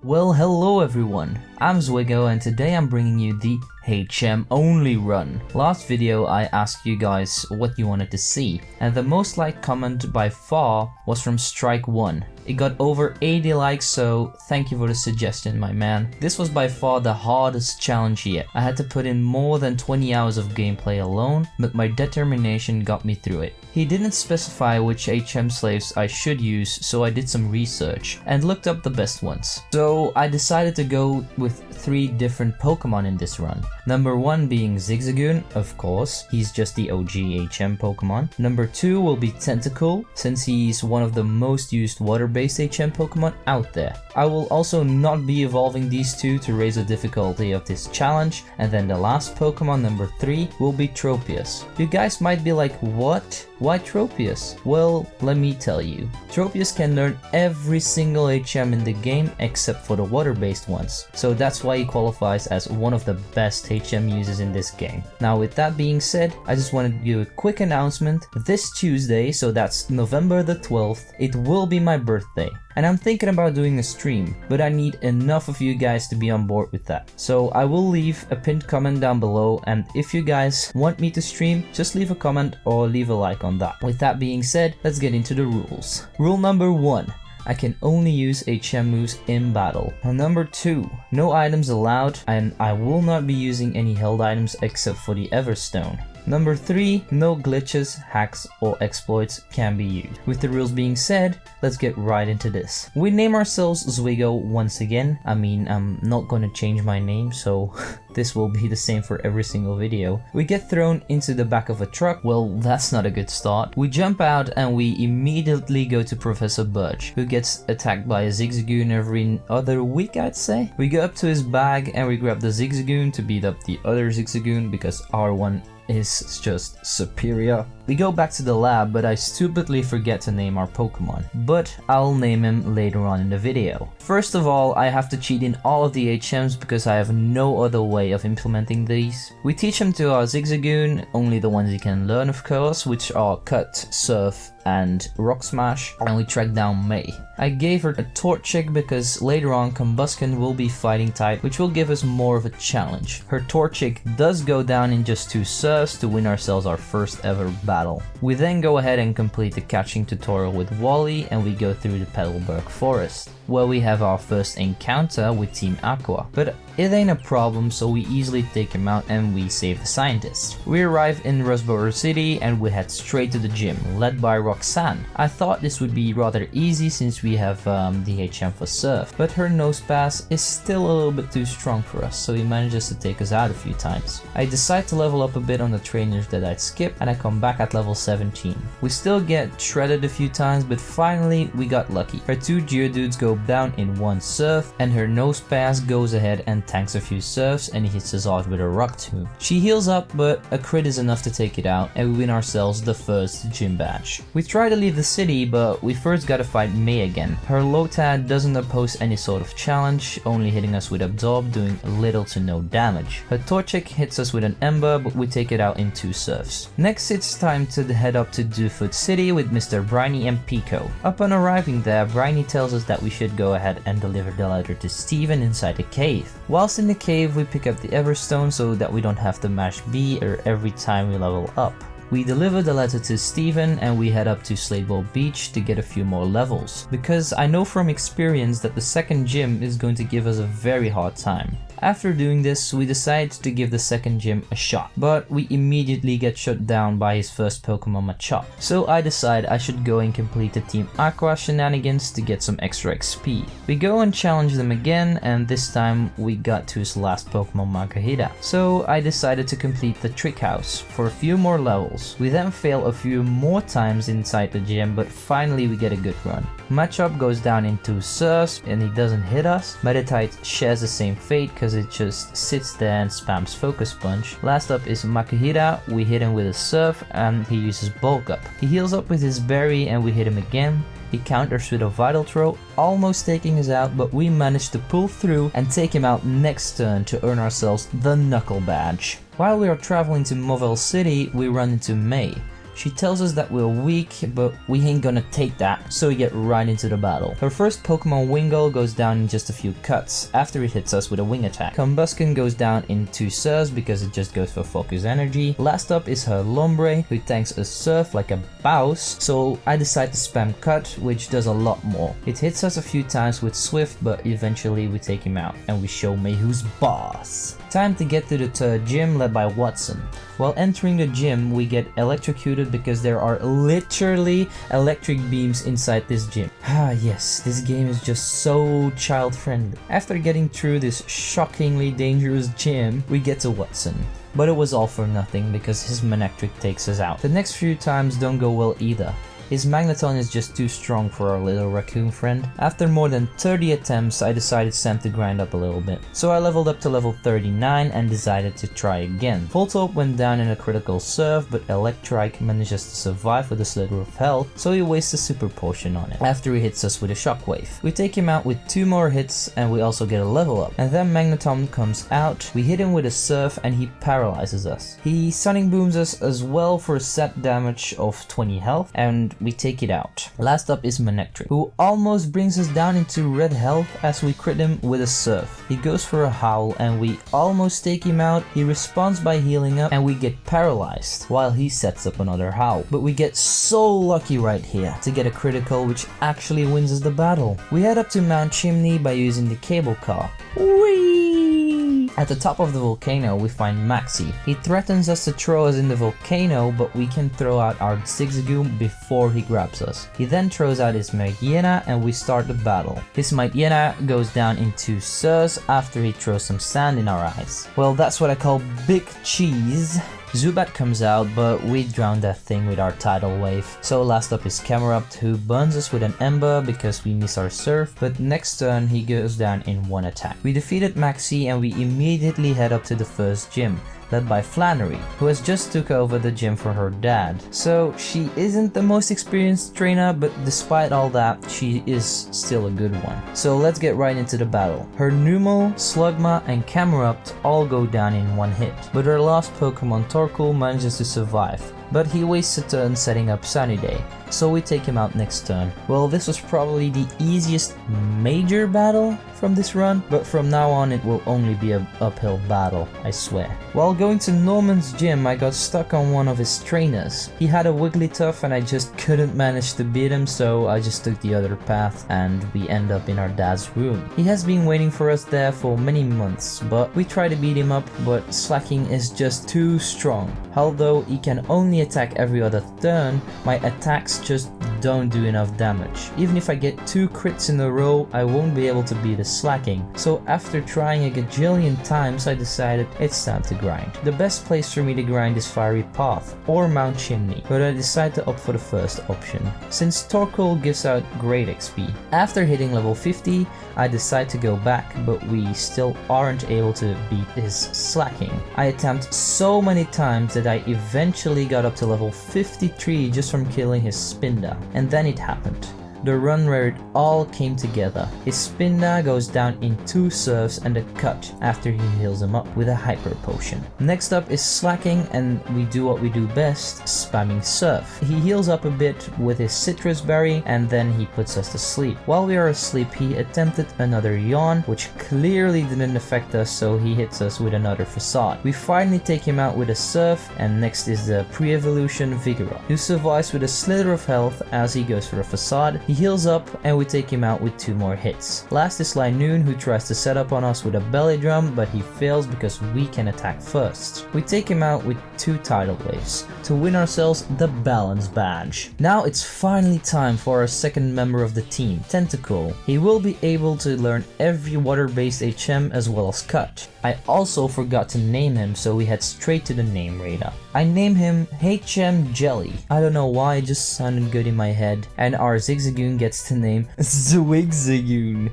Well, hello everyone, I'm Zwigo and today I'm bringing you the HM only run. Last video I asked you guys what you wanted to see, and the most liked comment by far was from strikeone. It got over 80 likes, so thank you for the suggestion, my man. This was by far the hardest challenge yet. I had to put in more than 20 hours of gameplay alone, but my determination got me through it. He didn't specify which HM slaves I should use, so I did some research and looked up the best ones. So I decided to go with 3 different Pokemon in this run. Number 1 being Zigzagoon, of course, he's just the OG HM Pokemon. Number 2 will be Tentacool, since he's one of the most used water-based HM Pokemon out there. I will also not be evolving these two to raise the difficulty of this challenge. And then the last Pokemon, number 3, will be Tropius. You guys might be like, what? Why Tropius? Well, let me tell you. Tropius can learn every single HM in the game except for the water-based ones, so that's why he qualifies as one of the best HM users in this game. Now with that being said, I just wanted to give a quick announcement. This Tuesday, so that's November the 12th, it will be my birthday. And I'm thinking about doing a stream, but I need enough of you guys to be on board with that. So I will leave a pinned comment down below, and if you guys want me to stream, just leave a comment or leave a like on that. With that being said, let's get into the rules. Rule number 1. I can only use HM moves in battle. And number 2, no items allowed, and I will not be using any held items except for the Everstone. Number 3, no glitches, hacks, or exploits can be used. With the rules being said, let's get right into this. We name ourselves Zwigo once again. I mean, I'm not gonna change my name, so this will be the same for every single video. We get thrown into the back of a truck. Well, that's not a good start. We jump out and we immediately go to Professor Birch, who gets attacked by a zigzagoon every other week, I'd say. We go up to his bag and we grab the zigzagoon to beat up the other zigzagoon because our one is just superior. We go back to the lab, but I stupidly forget to name our Pokemon, but I'll name him later on in the video. First of all, I have to cheat in all of the HMs because I have no other way of implementing these. We teach him to our Zigzagoon, only the ones he can learn of course, which are Cut, Surf, and Rock Smash, and we track down May. I gave her a Torchic because later on Combusken will be fighting type, which will give us more of a challenge. Her Torchic does go down in just 2 surfs to win ourselves our first ever battle. We then go ahead and complete the catching tutorial with Wally, and we go through the Petalburg Forest, where we have our first encounter with Team Aqua. But it ain't a problem, so we easily take him out and we save the scientist. We arrive in Rustboro City and we head straight to the gym, led by Roxanne. I thought this would be rather easy since we have the HM for Surf, but her nose pass is still a little bit too strong for us, so he manages to take us out a few times. I decide to level up a bit on the trainers that I'd skip, and I come back at level 17. We still get shredded a few times, but finally we got lucky. Her 2 Geodudes go down in 1 surf, and her nose pass goes ahead and tanks a few surfs and hits us off with a rock tomb. She heals up, but a crit is enough to take it out, and we win ourselves the first gym badge. We try to leave the city, but we first gotta fight May again. Her Lotad doesn't oppose any sort of challenge, only hitting us with Absorb, doing little to no damage. Her Torchic hits us with an Ember, but we take it out in 2 surfs. Next, it's time to head up to Dewfoot City with Mr. Briny and Pico. Upon arriving there, Briny tells us that we should go ahead and deliver the letter to Steven inside the cave. Whilst in the cave, we pick up the Everstone so that we don't have to mash B every time we level up. We deliver the letter to Steven and we head up to Sladeball Beach to get a few more levels, because I know from experience that the second gym is going to give us a very hard time. After doing this, we decide to give the second gym a shot, but we immediately get shut down by his first Pokemon Machop. So I decide I should go and complete the Team Aqua shenanigans to get some extra XP. We go and challenge them again, and this time we got to his last Pokemon Makuhita. So I decided to complete the Trick House for a few more levels. We then fail a few more times inside the gym, but finally we get a good run. Machop goes down in 2 surfs and he doesn't hit us. Meditite shares the same fate because it just sits there and spams Focus Punch. Last up is Makuhita. We hit him with a surf and he uses Bulk Up. He heals up with his berry and we hit him again. He counters with a Vital Throw, almost taking us out, but we managed to pull through and take him out next turn to earn ourselves the Knuckle Badge. While we are traveling to Movell City, we run into May. She tells us that we're weak, but we ain't gonna take that, so we get right into the battle. Her first Pokemon Wingull goes down in just a few cuts after it hits us with a wing attack. Combusken goes down in 2 Surfs because it just goes for focus energy. Last up is her Lombre, who tanks a Surf like a bouse, so I decide to spam Cut, which does a lot more. It hits us a few times with Swift, but eventually we take him out and we show May who's boss. Time to get to the third gym led by Watson. While entering the gym, we get electrocuted because there are literally electric beams inside this gym. Ah yes, this game is just so child friendly. After getting through this shockingly dangerous gym, we get to Watson. But it was all for nothing because his Manectric takes us out. The next few times don't go well either. His Magneton is just too strong for our little raccoon friend. After more than 30 attempts, I decided it's time to grind up a little bit. So I leveled up to level 39 and decided to try again. Voltorb went down in a critical Surf, but Electrike manages to survive with a slither of health, so he wastes a super potion on it after he hits us with a shockwave. We take him out with 2 more hits and we also get a level up. And then Magneton comes out, we hit him with a Surf and he paralyzes us. He Sonic Booms us as well for a set damage of 20 health, and we take it out. Last up is Manectric, who almost brings us down into red health as we crit him with a Surf. He goes for a Howl and we almost take him out. He responds by healing up and we get paralyzed while he sets up another Howl. But we get so lucky right here to get a critical, which actually wins us the battle. We head up to Mount Chimney by using the cable car. Whee! At the top of the volcano we find Maxie. He threatens us to throw us in the volcano, but we can throw out our zigzagoon before he grabs us. He then throws out his Makuhita and we start the battle. His Makuhita goes down in 2 Surfs after he throws some sand in our eyes. Well, that's what I call big cheese. Zubat comes out, but we drown that thing with our tidal wave. So last up is Camerupt, who burns us with an Ember because we miss our Surf, but next turn he goes down in 1 attack. We defeated Maxie and we immediately head up to the first gym, led by Flannery, who has just took over the gym for her dad. So she isn't the most experienced trainer, but despite all that, she is still a good one. So let's get right into the battle. Her Numel, Slugma and Camerupt all go down in 1 hit, but her last Pokemon Torkoal manages to survive. But he wastes a turn setting up Sunny Day, so we take him out next turn. Well, this was probably the easiest major battle from this run, but from now on it will only be an uphill battle, I swear. While going to Norman's gym, I got stuck on one of his trainers. He had a Wigglytuff and I just couldn't manage to beat him, so I just took the other path and we end up in our dad's room. He has been waiting for us there for many months, but we try to beat him up, but Slacking is just too strong. Although he can only attack every other turn, my attacks just don't do enough damage. Even if I get 2 crits in a row, I won't be able to beat his Slacking. So after trying a gajillion times, I decided it's time to grind. The best place for me to grind is Fiery Path or Mount Chimney, but I decided to opt for the first option, since Torkoal gives out great XP. After hitting level 50, I decide to go back, but we still aren't able to beat his Slacking. I attempt so many times that I eventually got up to level 53 just from killing his Spinda, and then it happened. The run where it all came together. His Spinda goes down in 2 Surfs and a Cut after he heals him up with a Hyper Potion. Next up is Slacking and we do what we do best, spamming Surf. He heals up a bit with his Citrus Berry and then he puts us to sleep. While we are asleep, he attempted another Yawn, which clearly didn't affect us, so he hits us with another Facade. We finally take him out with a Surf, and next is the pre-evolution Vigoroth, who survives with a slither of health as he goes for a Facade. He heals up and we take him out with 2 more hits. Last is Linoon, who tries to set up on us with a Belly Drum, but he fails because we can attack first. We take him out with 2 Tidal Waves to win ourselves the Balance Badge. Now it's finally time for our second member of the team, Tentacool. He will be able to learn every water-based HM as well as Cut. I also forgot to name him, so we head straight to the name radar. I name him HM Jelly. I don't know why, it just sounded good in my head. And our Zigzagoon gets the name Zwigzagoon.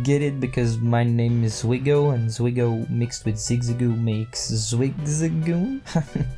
Get it? Because my name is Zwigo and Zwigo mixed with Zigzagoon makes Zwigzagoon?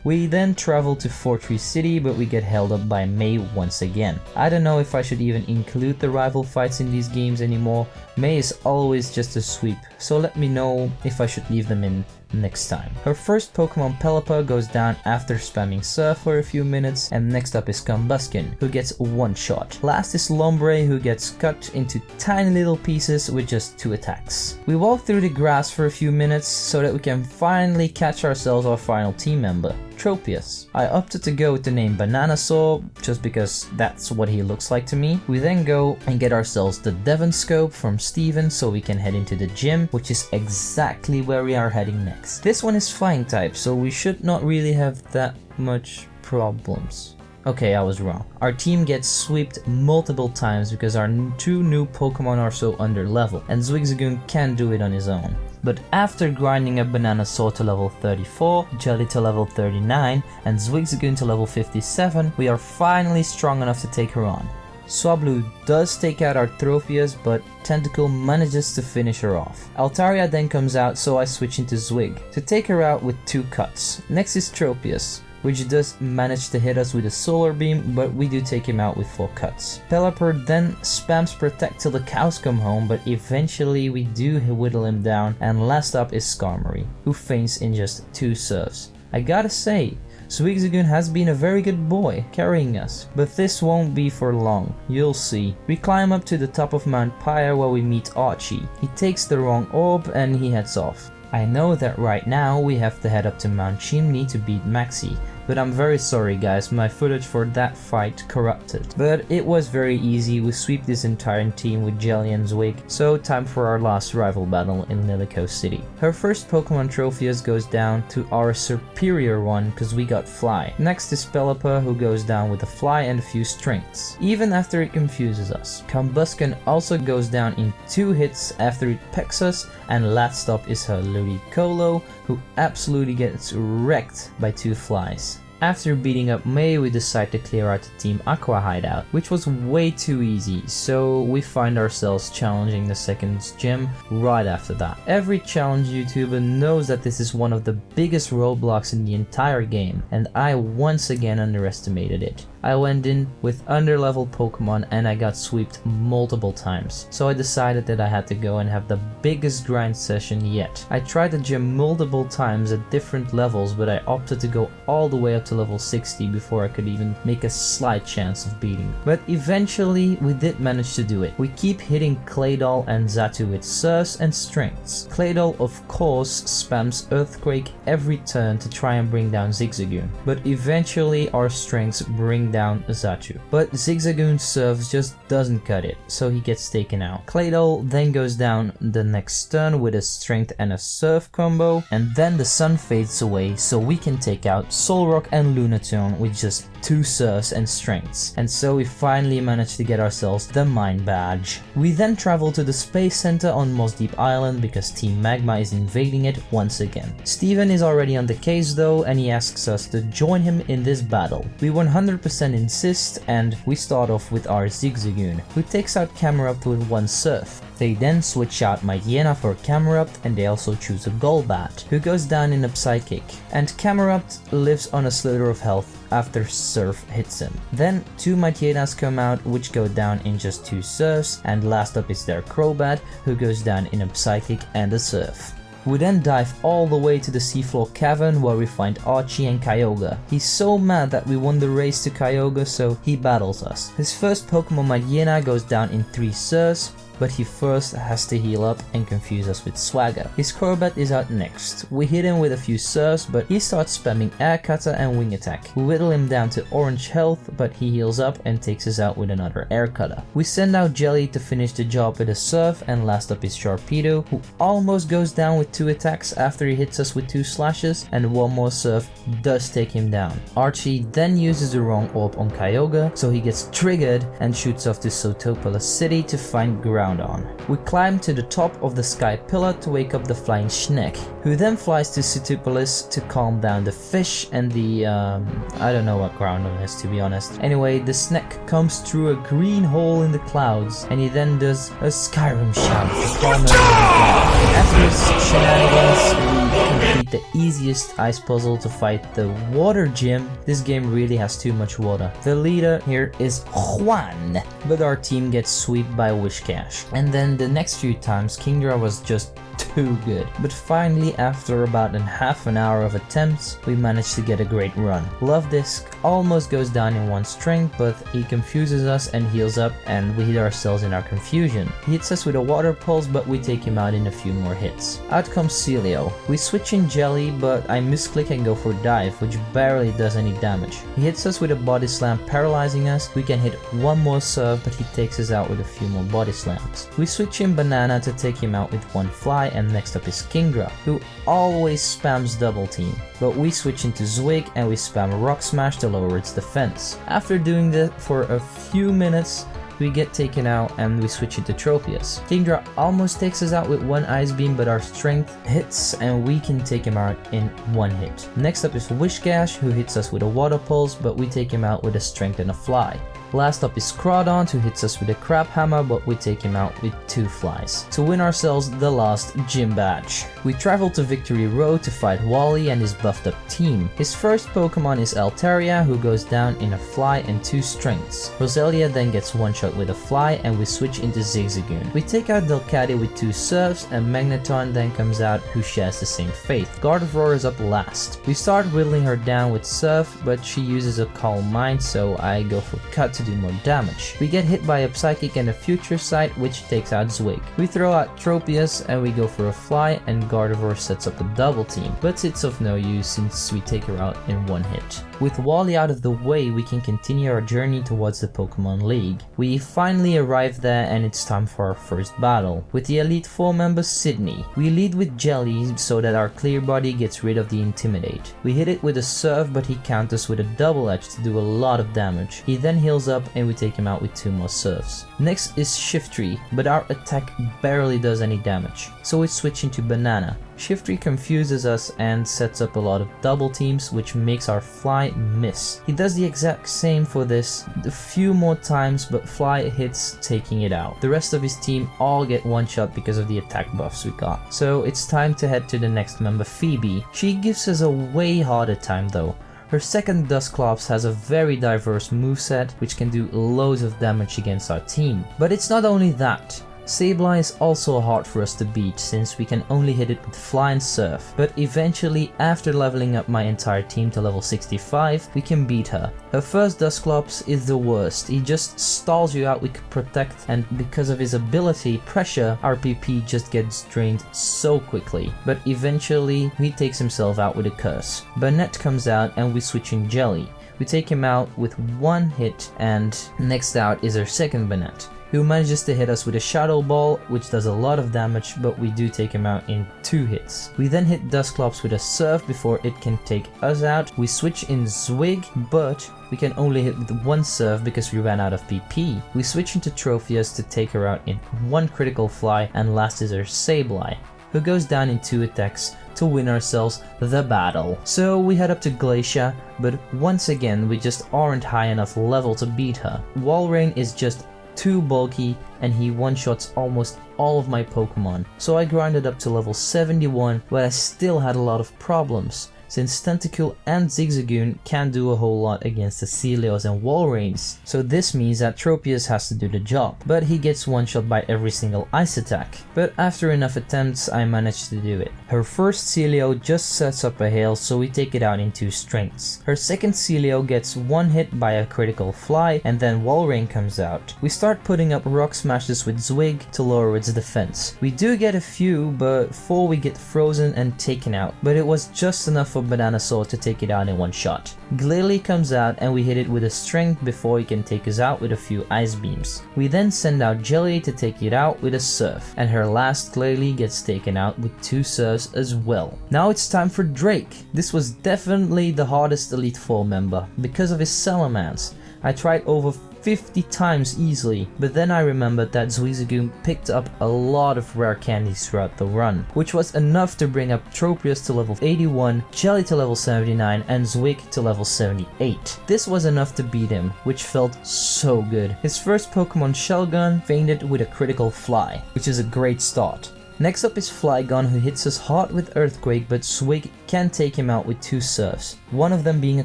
We then travel to Fortree City, but we get held up by May once again. I don't know if I should even include the rival fights in these games anymore. May is always just a sweep, so let me know if I should leave them in. next time. Her first Pokemon Pelipper goes down after spamming Surf for a few minutes, and next up is Combusken, who gets one shot. Last is Lombre, who gets cut into tiny little pieces with just 2 attacks. We walk through the grass for a few minutes so that we can finally catch ourselves our final team member, Tropius. I opted to go with the name Bananasaur just because that's what he looks like to me. We then go and get ourselves the Devon Scope from Steven so we can head into the gym, which is exactly where we are heading next. This one is flying type, so we should not really have that much problems. Okay, I was wrong. Our team gets swept multiple times because our 2 new Pokemon are so under level, and Zigzagoon can't do it on his own. But after grinding up Bananasaur to level 34, Jelly to level 39, and Zigzagoon to level 57, we are finally strong enough to take her on. Swablu does take out our Tropius, but Tentacool manages to finish her off. Altaria then comes out, so I switch into Zwig to take her out with 2 cuts. Next is Tropius, which does manage to hit us with a solar beam, but we do take him out with 4 cuts. Pelipper then spams Protect till the cows come home, but eventually we do whittle him down, and last up is Skarmory, who faints in just 2 serves. I gotta say, Zigzagoon has been a very good boy, carrying us, but this won't be for long, you'll see. We climb up to the top of Mount Pyre where we meet Archie. He takes the wrong orb and he heads off. I know that right now we have to head up to Mount Chimney to beat Maxi, but I'm very sorry guys, my footage for that fight corrupted. But it was very easy, we sweep this entire team with Jelly and Zwig, so time for our last rival battle in Lilico City. Her first Pokemon Tropius goes down to our superior one because we got Fly. Next is Pelipper, who goes down with a Fly and a few strengths, even after it confuses us. Combusken also goes down in 2 hits after it pecks us, and last up is her Ludicolo, who absolutely gets wrecked by 2 flies. After beating up May, we decide to clear out the Team Aqua hideout, which was way too easy, so we find ourselves challenging the second gym right after that. Every challenge YouTuber knows that this is one of the biggest roadblocks in the entire game, and I once again underestimated it. I went in with underleveled Pokemon and I got swept multiple times, so I decided that I had to go and have the biggest grind session yet. I tried the gym multiple times at different levels, but I opted to go all the way up to level 60 before I could even make a slight chance of beating. But eventually we did manage to do it. We keep hitting Claydol and Xatu with Surfs and Strengths. Claydol of course spams Earthquake every turn to try and bring down Zigzagoon, but eventually our Strengths bring down Xatu. But Zigzagoon's Surfs just doesn't cut it, so he gets taken out. Claydol then goes down the next turn with a Strength and a Surf combo, and then the sun fades away so we can take out Solrock and Lunatone with just 2 Surfs and Strengths, and so we finally managed to get ourselves the Mine Badge. We then travel to the Space Center on Moss Deep Island because Team Magma is invading it once again. Steven is already on the case though, and he asks us to join him in this battle. We 100% insist, and we start off with our Zigzagoon, who takes out Camerupt with 1 Surf. They then switch out Mightyena for Camerupt, and they also choose a Golbat, who goes down in a Psychic, and Camerupt lives on a slither of health after Surf hits him. Then 2 Mightyenas come out, which go down in just 2 Surfs, and last up is their Crobat, who goes down in a Psychic and a Surf. We then dive all the way to the seafloor cavern where we find Archie and Kyogre. He's so mad that we won the race to Kyogre, so he battles us. His first Pokemon Mightyena goes down in 3 Surfs, but he first has to heal up and confuse us with Swagger. His Crobat is out next. We hit him with a few Surfs, but he starts spamming Air Cutter and Wing Attack. We whittle him down to orange health, but he heals up and takes us out with another Air Cutter. We send out Jelly to finish the job with a Surf, and last up is Sharpedo, who almost goes down with 2 attacks after he hits us with 2 slashes, and 1 more Surf does take him down. Archie then uses the wrong orb on Kyogre, so he gets triggered and shoots off to Sotopolis City to find ground on. We climb to the top of the sky pillar to wake up the flying Schneck, who then flies to Sotopolis to calm down the fish and the I don't know what Groundon is, to be honest. Anyway, the Schneck comes through a green hole in the clouds, and he then does a Skyrim shout to calm everyone down. After his shenanigans, we complete the easiest ice puzzle to fight the water gym. This game really has too much water. The leader here is Juan, but our team gets swept by Wishcash. And then the next few times, Kingdra was just too good. But finally, after about half an hour of attempts, we managed to get a great run. Love Disc almost goes down in one strength, but he confuses us and heals up, and we hit ourselves in our confusion. He hits us with a water pulse, but we take him out in a few more hits. Out comes Celio. We switch in Jelly, but I misclick and go for Dive, which barely does any damage. He hits us with a Body Slam, paralyzing us. We can hit one more serve, but he takes us out with a few more Body Slams. We switch in Banana to take him out with one Fly, and next up is Kingdra, who always spams Double Team. But we switch into Zwig and we spam Rock Smash to lower its defense. After doing that for a few minutes, we get taken out and we switch into Tropius. Kingdra almost takes us out with one Ice Beam, but our strength hits and we can take him out in one hit. Next up is Wishcash, who hits us with a Water Pulse, but we take him out with a Strength and a Fly. Last up is Crawdon, who hits us with a Crab Hammer, but we take him out with 2 Flies to win ourselves the last gym badge. We travel to Victory Road to fight Wally and his buffed up team. His first Pokemon is Altaria, who goes down in a Fly and 2 Strengths. Roselia then gets one shot with a Fly and we switch into Zigzagoon. We take out Delcatty with 2 Surfs, and Magneton then comes out, who shares the same fate. Gardevoir is up last. We start whittling her down with Surf, but she uses a Calm Mind, so I go for Cut to do more damage. We get hit by a Psychic and a Future Sight, which takes out Zwig. We throw out Tropius and we go for a Fly, and Gardevoir sets up a double team, but it's of no use since we take her out in one hit. With Wally out of the way, we can continue our journey towards the Pokemon League. We finally arrive there and it's time for our first battle. With the Elite Four member Sydney, we lead with Jelly so that our Clear Body gets rid of the Intimidate. We hit it with a Surf, but he counters with a Double Edge to do a lot of damage. He then heals up and we take him out with 2 more Surfs. Next is Shiftry, but our attack barely does any damage, so we switch into Banana. Shiftry confuses us and sets up a lot of double teams, which makes our Fly miss. He does the exact same for this a few more times, but Fly hits, taking it out. The rest of his team all get one shot because of the attack buffs we got. So it's time to head to the next member, Phoebe. She gives us a way harder time though. Her second Dusclops has a very diverse moveset, which can do loads of damage against our team. But it's not only that. Sableye is also hard for us to beat since we can only hit it with Fly and Surf, but eventually, after leveling up my entire team to level 65, we can beat her. Her first Dusclops is the worst. He just stalls you out with Protect, and because of his ability, Pressure, our PP just gets drained so quickly, but eventually he takes himself out with a Curse. Burnett comes out and we switch in Jelly. We take him out with one hit, and next out is our second Burnett, who manages to hit us with a Shadow Ball, which does a lot of damage, but we do take him out in 2 hits. We then hit Dusclops with a Surf before it can take us out. We switch in Zwig, but we can only hit with 1 Surf because we ran out of PP. We switch into Tropius to take her out in 1 critical Fly, and last is our Sableye, who goes down in 2 attacks to win ourselves the battle. So we head up to Galatia, but once again we just aren't high enough level to beat her. Walrein is just too bulky and he one-shots almost all of my Pokemon. So I grinded up to level 71, but I still had a lot of problems, since Tentacool and Zigzagoon can't do a whole lot against the Celios and Walreins, so this means that Tropius has to do the job, but he gets one-shot by every single ice attack. But after enough attempts, I managed to do it. Her first Celio just sets up a hail, so we take it out in 2 strengths. Her second Celio gets one hit by a critical Fly, and then Walrein comes out. We start putting up Rock Smashes with Zwig to lower its defense. We do get a few, but 4 we get frozen and taken out, but it was just enough for Banana Sword to take it out in 1 shot. Glalie comes out and we hit it with a Strength before he can take us out with a few Ice Beams. We then send out Jelly to take it out with a Surf, and her last Glalie gets taken out with 2 Surfs as well. Now it's time for Drake. This was definitely the hardest Elite Four member because of his Salamence. I tried over 50 times easily, but then I remembered that Zigzagoon picked up a lot of rare candies throughout the run, which was enough to bring up Tropius to level 81, Jelly to level 79, and Zwig to level 78. This was enough to beat him, which felt so good. His first Pokemon Shelgon fainted with a critical Fly, which is a great start. Next up is Flygon, who hits us hard with Earthquake, but Zwig can take him out with 2 Surfs, one of them being a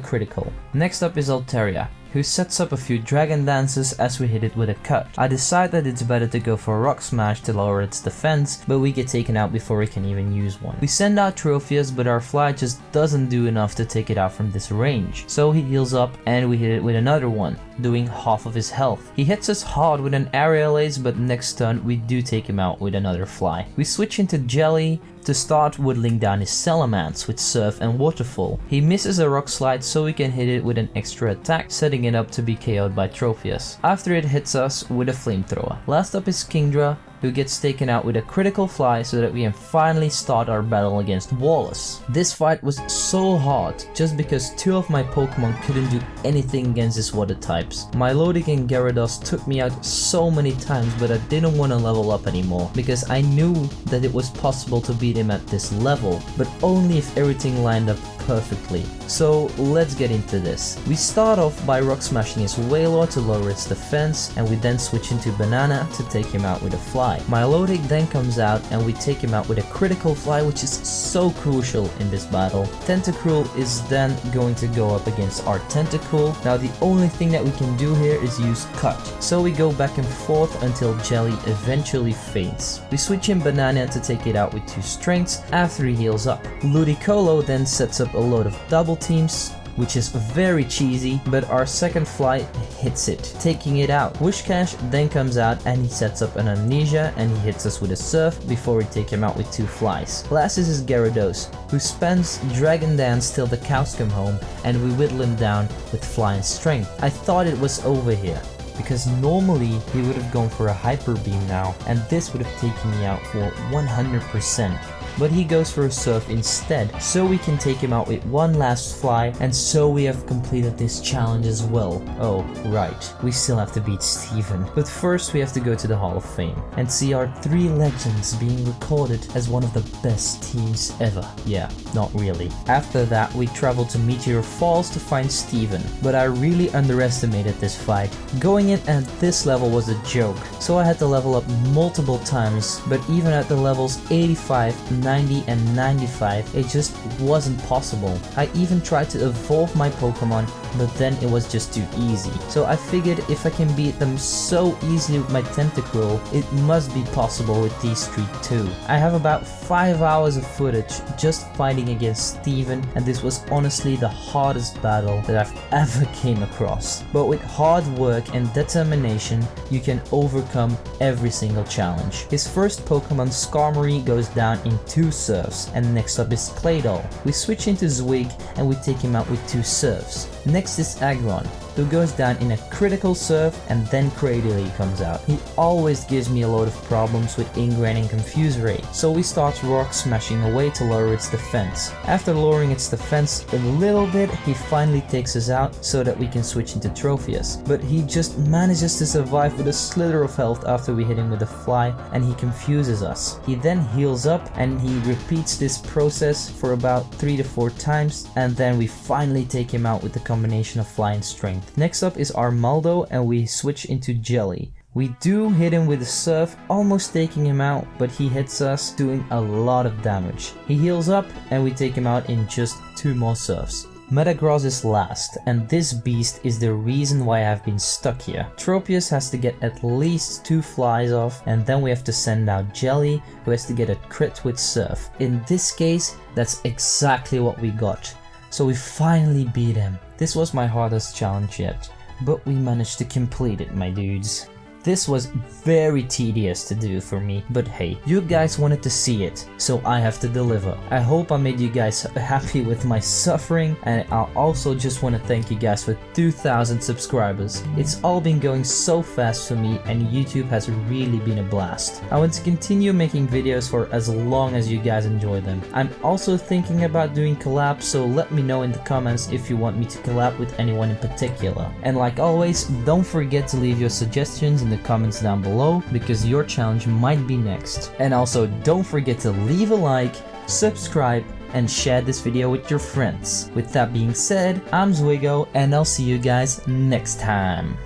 critical. Next up is Altaria, who sets up a few dragon dances as we hit it with a cut. I decide that it's better to go for a rock smash to lower its defense, but we get taken out before we can even use one. We send out Tropius, but our fly just doesn't do enough to take it out from this range. So he heals up and we hit it with another one, doing half of his health. He hits us hard with an aerial ace, but next turn we do take him out with another fly. We switch into Jelly to start whittling down his Salamence with Surf and Waterfall. He misses a Rock Slide, so we can hit it with an extra attack, setting it up to be KO'd by Tropius, after it hits us with a Flamethrower. Last up is Kingdra, who gets taken out with a critical fly so that we can finally start our battle against Wallace. This fight was so hard just because two of my Pokemon couldn't do anything against his water types. Milotic and Gyarados took me out so many times, but I didn't want to level up anymore because I knew that it was possible to beat him at this level, but only if everything lined up perfectly. So let's get into this. We start off by rock smashing his Wailord to lower its defense, and we then switch into Banana to take him out with a fly. Milotic then comes out and we take him out with a critical fly, which is so crucial in this battle. Tentacool is then going to go up against our Tentacool. Now the only thing that we can do here is use Cut. So we go back and forth until Jelly eventually faints. We switch in Banana to take it out with 2 strengths after he heals up. Ludicolo then sets up a load of double teams, which is very cheesy, but our second fly hits it, taking it out. Wishcash then comes out and he sets up an Amnesia and he hits us with a Surf before we take him out with 2 flies. Last is his Gyarados, who spends Dragon Dance till the cows come home, and we whittle him down with Fly and Strength. I thought it was over here, because normally he would have gone for a Hyper Beam now, and this would have taken me out for 100%. But he goes for a Surf instead, so we can take him out with 1 last fly, and so we have completed this challenge as well. Oh, right, we still have to beat Steven. But first we have to go to the Hall of Fame and see our 3 legends being recorded as one of the best teams ever. Yeah, not really. After that we travel to Meteor Falls to find Steven, but I really underestimated this fight. Going in at this level was a joke, so I had to level up multiple times, but even at the levels 85, 90 and 95, it just wasn't possible. I even tried to evolve my Pokemon, but then it was just too easy. So I figured if I can beat them so easily with my Tentacool, it must be possible with these 3 too. I have about 5 hours of footage just fighting against Steven, and this was honestly the hardest battle that I've ever came across. But with hard work and determination, you can overcome every single challenge. His first Pokemon, Skarmory, goes down in 2 Surfs, and next up is Claydol. We switch into Zwig and we take him out with 2 Surfs. Next is Aggron, who goes down in a critical Surf, and then Cradily comes out. He always gives me a load of problems with Ingrain and Confuse Ray, so we start rock smashing away to lower its defense. After lowering its defense a little bit, he finally takes us out so that we can switch into Tropius, but he just manages to survive with a slither of health after we hit him with a fly, and he confuses us. He then heals up and he repeats this process for about 3 to 4 times, and then we finally take him out with the combination of Fly and Strength. Next up is Armaldo, and we switch into Jelly. We do hit him with a Surf, almost taking him out, but he hits us, doing a lot of damage. He heals up and we take him out in just 2 more Surfs. Metagross is last, and this beast is the reason why I've been stuck here. Tropius has to get at least 2 flies off, and then we have to send out Jelly, who has to get a crit with Surf. In this case, that's exactly what we got. So we finally beat him. This was my hardest challenge yet, but we managed to complete it, my dudes. This was very tedious to do for me, but hey, you guys wanted to see it, so I have to deliver. I hope I made you guys happy with my suffering, and I also just want to thank you guys for 2,000 subscribers. It's all been going so fast for me, and YouTube has really been a blast. I want to continue making videos for as long as you guys enjoy them. I'm also thinking about doing collabs, so let me know in the comments if you want me to collab with anyone in particular. And like always, don't forget to leave your suggestions in the comments down below, because your challenge might be next. And also don't forget to leave a like, subscribe, and share this video with your friends. With that being said, I'm Zwigo, and I'll see you guys next time.